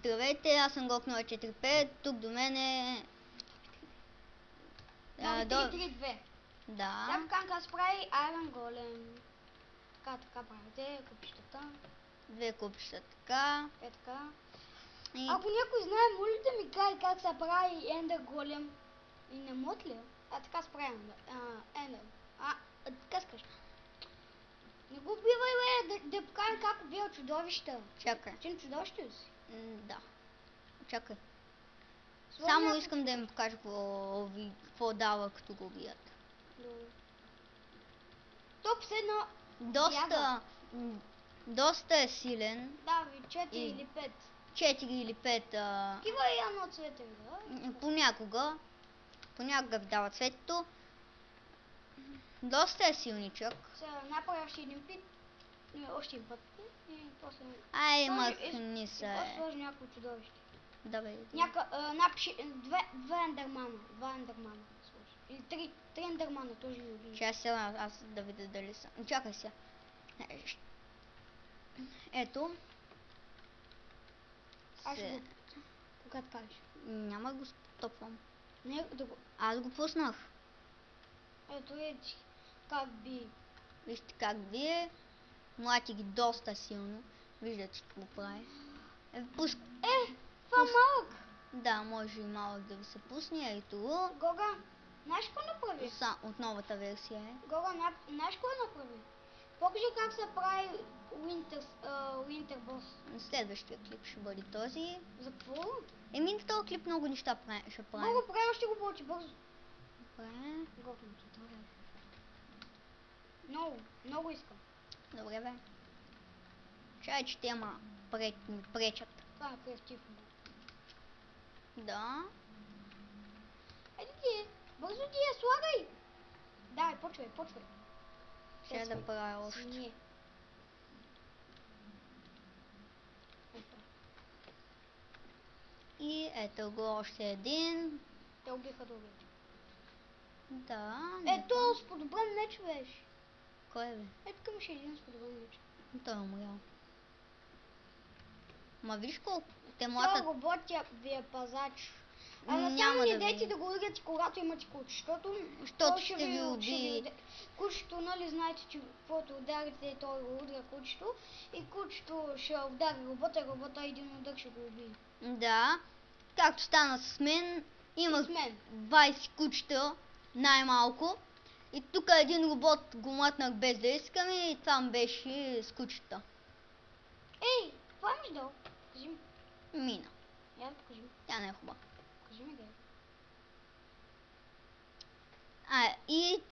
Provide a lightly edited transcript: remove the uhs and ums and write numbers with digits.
Здравейте, аз съм Gok045, тук до мен е... Нови 3-3-2. Да. Сега покажем как се прави Iron Golem. Така правите купищата. Две купища така. Така. И... Ако някой знае, моля да ми каже как се прави Ender Golem. И не мот ли? Така се прави Ender. Така скаш. Не го убивай, бе, да покажем как убива чудовища. Чакай. Ти чудовище ли си? Да. Чакай. Сложи Само някой искам да им покажа какво дава като го убият. Топ с едно. Доста е силен. Да, 4 или 5. 4 или 5. Такива и едно цвете, да? Понякога ви дава цветето. Доста е силничък. Сега направя още един пит. Още един път. И после... Махни се. После сложи някакво чудовище. Да, бе. Напиши две ендермана. Два ендермана сложи. Или три ендермана, тоже ми убие. Чакай сега, аз да видя дали са. Чакай сега. Ето. Аз ще го... Когато кажеш. Няма го стопвам. Не, да го... Аз го пуснах. Ето ети. Как би... Вижте как бие. Млати ги доста силно. Виждате какво прави. Това малък. Да, може и малък да ви се пусне. Ето го. Гога, знаеш какво направи? От новата версия е. Гога, знаеш какво направи? Покажи как се прави Winter Boss. Следващия клип ще бъде този. За какво? В този клип много неща ще прави. Много прави, ще го получи бързо. Добре. Много искам. Добре, бе. Чай, че те ма пречат. Това е креативно. Да. Айде ти, бързо ти я слагай. Давай, почвай. Ще да правя още. Не. И ето го още един. Те убиха другите. Да. Ето, с подобрен меч беше. Кой бе? Ето към ще един с подобрен меч. Той е умрял. Ма виж колко те млатят. Това работя ви е пазач. Само не дейте да го удряте, когато имате куче, защото ще ви уби. Кучето, нали знаете, че каквото ударите, той го удря кучето и кучето ще удари робота, един удар ще го уби. Да, както стана с мен, имах 20 кучета, най-малко. И тук един робот го мътнах без да искам и това беше с кучета. Ей, какво имаш долу? Покажи ми. Мина. Я да покажи ми. Тя не е хубава. Покажи ми, да. И